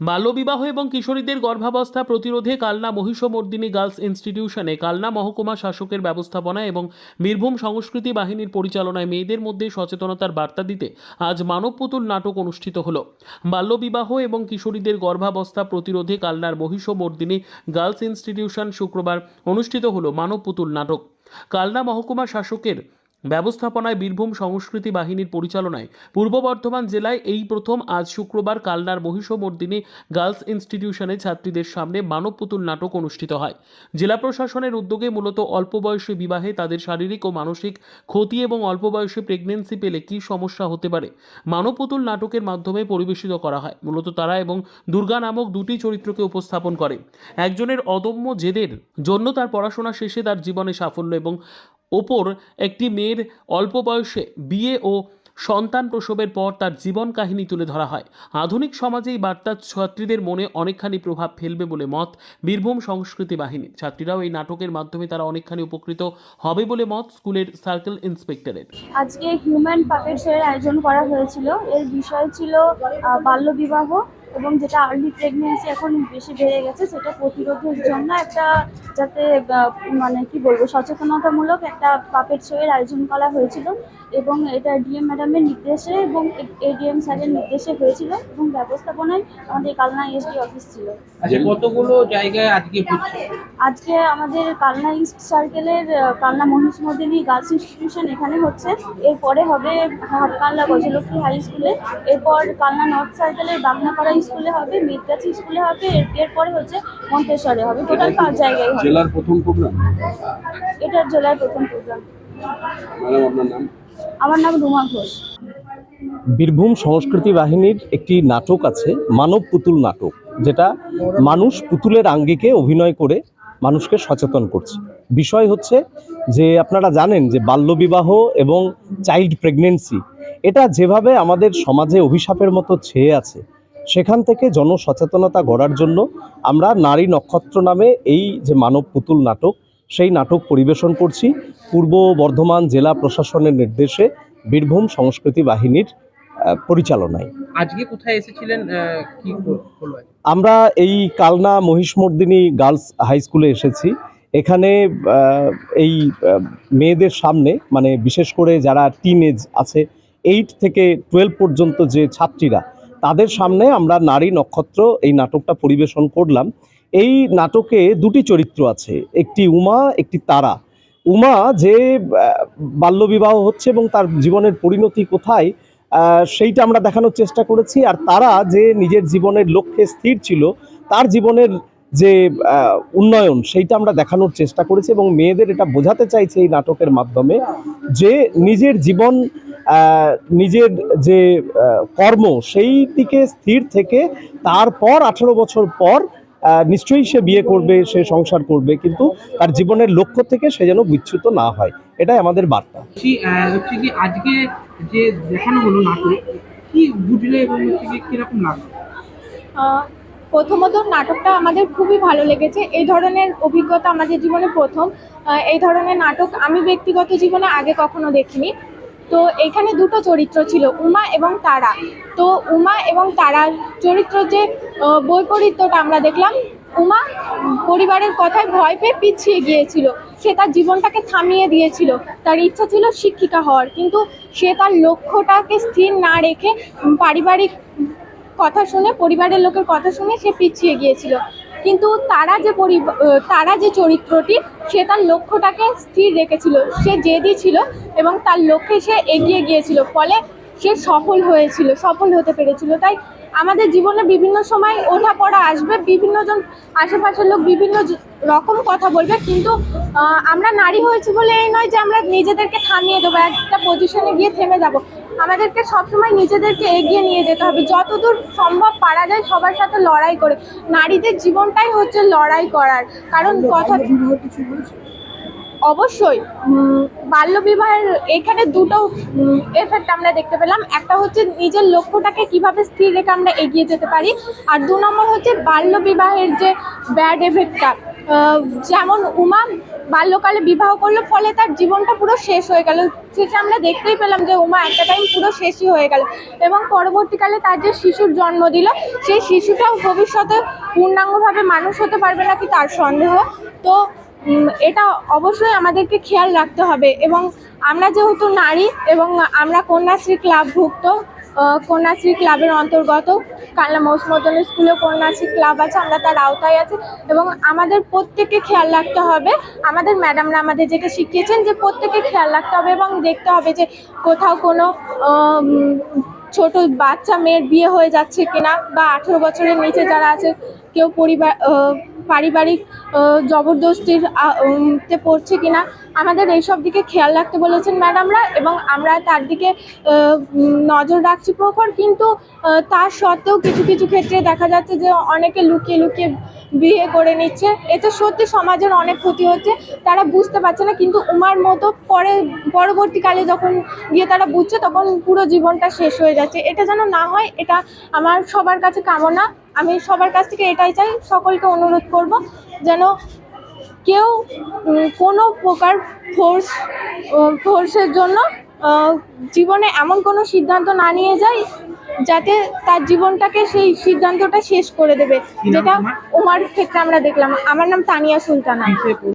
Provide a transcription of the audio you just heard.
বাল্যবিবাহ এবং কিশোরীদের গর্ভাবস্থা প্রতিরোধে কালনা মহিষমর্দিনী গার্লস ইনস্টিটিউশনে কালনা মহকুমা শাসকের ব্যবস্থাপনায় এবং বীরভূম সংস্কৃতি বাহিনীর পরিচালনায় মেয়েদের মধ্যে সচেতনতার বার্তা দিতে আজ মানব পুতুল নাটক অনুষ্ঠিত হলো। বাল্যবিবাহ এবং কিশোরীদের গর্ভাবস্থা প্রতিরোধে কালনার মহিষমর্দিনী গার্লস ইনস্টিটিউশন শুক্রবার অনুষ্ঠিত হলো মানব পুতুল নাটক। কালনা মহকুমা শাসকের ব্যবস্থাপনায় বীরভূম সংস্কৃতি বাহিনীর পরিচালনায় পূর্ব বর্ধমান জেলায় এই প্রথম আজ শুক্রবার কালনার মহিষমর্দিনী গার্লস ইনস্টিটিউশনে ছাত্রীদের সামনে মানব পুতুল নাটক অনুষ্ঠিত হয়। জেলা প্রশাসনের উদ্যোগে মূলত অল্প বয়সে বিবাহে তাদের শারীরিক ও মানসিক ক্ষতি এবং অল্প বয়সে প্রেগনেন্সি পেলে কী সমস্যা হতে পারে মানব পুতুল নাটকের মাধ্যমে পরিবেশিত করা হয়। মূলত তারা এবং দুর্গা নামক দুটি চরিত্রকে উপস্থাপন করে। একজনের অদম্য জেদের জন্য তার পড়াশোনা শেষে তার জীবনে সাফল্য এবং ওপর একটি মেয়ের অল্প বয়সে বিয়ে ও সন্তান প্রসবের পর তার জীবন কাহিনী তুলে ধরা হয়। আধুনিক সমাজে এই বার্তা ছাত্রীদের মনে অনেকখানি প্রভাব ফেলবে বলে মত বীরভূম সংস্কৃতি বাহিনী। ছাত্রীরাও এই নাটকের মাধ্যমে তারা অনেকখানি উপকৃত হবে বলে মত স্কুলের সার্কেল ইন্সপেক্টরের। আজকে হিউম্যান পাপেটসের আয়োজন করা হয়েছিল। এর বিষয় ছিল বাল্যবিবাহ এবং যেটা আর্লি প্রেগনেন্সি এখন বেশি বেড়ে গেছে সেটা প্রতিরোধের জন্য একটা যাতে মানে কি বলবো সচেতনতামূলক একটা পাপেট শোয়ের আয়োজন করা হয়েছিল এবং এটা ডিএম ম্যাডামের নির্দেশে এবং এডিএম স্যারের নির্দেশে হয়েছিল এবং ব্যবস্থাপনায় আমাদের কালনা এসডি অফিস ছিল। আচ্ছা, কতগুলো জায়গায় আজকে হচ্ছে? আজকে আমাদের কালনা ইস্ট সার্কেলের কালনা মহিষমর্দিনী গার্লস ইনস্টিটিউশন এখানে হচ্ছে, এরপরে হবে কালনা গজলক্ষ্মী হাই স্কুলে, এরপর কালনা নর্থ সার্কেলের বাগনাপাড়া স্কুলে হবে, মেদগাছি স্কুলে হবে, এরপরে হচ্ছে মন্তেশ্বরে হবে। টোটাল 5 জায়গায় হবে। জেলার প্রথম প্রোগ্রাম? এটা জেলার প্রথম প্রোগ্রাম। ম্যাডাম, আপনার নাম? আমার নাম রুমা ঘোষ। বীরভূম সংস্কৃতি বাহিনীর একটি নাটক আছে মানব পুতুল নাটক, যেটা মানুষ পুতুলের আঙ্গিকে অভিনয় করে মানুষকে সচেতন করছে। বিষয় হচ্ছে যে আপনারা জানেন যে বাল্যবিবাহ এবং চাইল্ড প্রেগনেন্সি এটা যেভাবে আমাদের সমাজে অভিশাপের মতো ছেয়ে আছে, সেখান থেকে জনসচেতনতা গড়ার জন্য আমরা নারী নক্ষত্র নামে এই যে মানব পুতুল নাটক, সেই নাটক পরিবেশন করছি পূর্ব বর্ধমান জেলা প্রশাসনের নির্দেশে বীরভূম সংস্কৃতি বাহিনীর পরিচালনায়। আজকে কোথায় এসেছিলেন, কি হলো? আমরা এই কালনা মহিষমর্দিনী গার্লস হাই স্কুলে এসেছি। এখানে এই মেয়েদের সামনে, মানে বিশেষ করে যারা টিনেজ আছে 8 থেকে 12 পর্যন্ত যে ছাত্রীরা, তাদের সামনে আমরা নারী নক্ষত্র এই নাটকটা পরিবেশন করলাম। এই নাটকে দুটি চরিত্র আছে, একটি উমা, একটি তারা। উমা যে বাল্যবিবাহ হচ্ছে এবং তার জীবনের পরিণতি কোথায় সেইটা আমরা দেখানোর চেষ্টা করেছি, আর তারা যে নিজের জীবনের লক্ষ্যে স্থির ছিল, তার জীবনের যে উন্নয়ন সেইটা আমরা দেখানোর চেষ্টা করেছি এবং মেয়েদের এটা বোঝাতে চাইছে এই নাটকের মাধ্যমে যে নিজের জীবন, নিজের যে কর্ম সেই দিকে স্থির থেকে তারপর 18 বছর পর নিশ্চয়ই সে বিয়ে করবে, সে সংসার করবে, কিন্তু তার জীবনের লক্ষ্য থেকে সে যেন বিচ্যুত না হয়, এটাই আমাদের বার্তা। হচ্ছে কি আজকে যে দেখানো হলো নাটক, কি বুঝলে এবং কিরকম লাগলো? প্রথমত নাটকটা আমাদের খুবই ভালো লেগেছে। এই ধরনের অভিজ্ঞতা আমাদের জীবনে প্রথম। এই ধরনের নাটক আমি ব্যক্তিগত জীবনে আগে কখনো দেখিনি। তো এখানে দুটো চরিত্র ছিল, উমা এবং তারা। তো উমা এবং তারার চরিত্র যে বৈপরীত্যটা আমরা দেখলাম, উমা পরিবারের কথায় ভয় পেয়ে পিছিয়ে গিয়েছিল, সে তার জীবনটাকে থামিয়ে দিয়েছিল, তার ইচ্ছা ছিল শিক্ষিকা হওয়ার, কিন্তু সে তার লক্ষ্যটাকে স্থির না রেখে পারিবারিক কথা শুনে, পরিবারের লোকের কথা শুনে সে পিছিয়ে গিয়েছিল। কিন্তু তারা যে চরিত্রটি, সে তার লক্ষ্যটাকে স্থির রেখেছিল, সে জেদি ছিল এবং তার লক্ষ্যে সে এগিয়ে গিয়েছিল, ফলে সে সফল হতে পেরেছিল। তাই আমাদের জীবনে বিভিন্ন সময় ওঠা পড়া আসবে, বিভিন্ন জন আশেপাশের লোক বিভিন্ন রকম কথা বলবে, কিন্তু আমরা নারী হয়েছি বলে এই নয় যে আমরা নিজেদেরকে থামিয়ে দেবো, একটা পজিশনে গিয়ে থেমে যাব। আমাদেরকে সবসময় নিজেদেরকে এগিয়ে নিয়ে যেতে হবে, যতদূর সম্ভব পারা যায় সবার সাথে লড়াই করে। নারীদের জীবনটাই হচ্ছে লড়াই করার, কারণ কথা অবশ্যই বাল্যবিবাহের এখানে দুটো এফেক্ট আমরা দেখতে পেলাম। একটা হচ্ছে নিজের লক্ষ্যটাকে কিভাবে স্থির রেখে আমরা এগিয়ে যেতে পারি, আর 2 নম্বর হচ্ছে বাল্যবিবাহের যে ব্যাড এফেক্টটা, যেমন উমা বাল্যকালে বিবাহ করলো, ফলে তার জীবনটা পুরো শেষ হয়ে গেল। সেটা আমরা দেখতেই পেলাম যে উমা একটা টাইম পুরো শেষই হয়ে গেল, এবং পরবর্তীকালে তার যে শিশুর জন্ম দিল, সেই শিশুটাও ভবিষ্যতে পূর্ণাঙ্গভাবে মানুষ হতে পারবে নাকি তার সন্দেহ। তো এটা অবশ্যই আমাদেরকে খেয়াল রাখতে হবে। এবং আমরা যেহেতু নারী এবং আমরা কন্যাশ্রী ক্লাবভুক্ত, কন্যাশ্রী ক্লাবের অন্তর্গত, কালনা মহিষমর্দিনী স্কুলে কন্যাশ্রী ক্লাব আছে, আমরা তার আওতায় আছি, এবং আমাদের প্রত্যেককে খেয়াল রাখতে হবে। আমাদের ম্যাডামরা আমাদের যেটা শিখিয়েছেন যে প্রত্যেকে খেয়াল রাখতে হবে এবং দেখতে হবে যে কোথাও কোনো ছোট বাচ্চা মেয়ের বিয়ে হয়ে যাচ্ছে কিনা, বা 18 বছরের নিচে যারা আছে কেউ পারিবারিক জবরদস্তির তে পড়ছে কিনা, আমাদের এইসব দিকে খেয়াল রাখতে বলেছেন ম্যাডামরা, এবং আমরা তার দিকে নজর রাখছি প্রখর। কিন্তু তার সত্ত্বেও কিছু কিছু ক্ষেত্রে দেখা যাচ্ছে যে অনেকে লুকিয়ে লুকিয়ে বিয়ে করে নিচ্ছে। এতে সত্যি সমাজের অনেক ক্ষতি হচ্ছে, তারা বুঝতে পারছে না। কিন্তু উমার মতো পরবর্তীকালে যখন গিয়ে তারা বুঝছে, তখন পুরো জীবনটা শেষ হয়ে যাচ্ছে। এটা যেন না হয়, এটা আমার সবার কাছে কামনা। আমি সবার কাছ থেকে এটাই চাই, সকলকে অনুরোধ করব যেন কেউ কোনো প্রকার ফোর্সের জন্য জীবনে এমন কোনো সিদ্ধান্ত না নিয়ে যায় যাতে তার জীবনটাকে সেই সিদ্ধান্তটা শেষ করে দেবে, যেটা উমার ক্ষেত্রে আমরা দেখলাম। আমার নাম তানিয়া সুলতানা।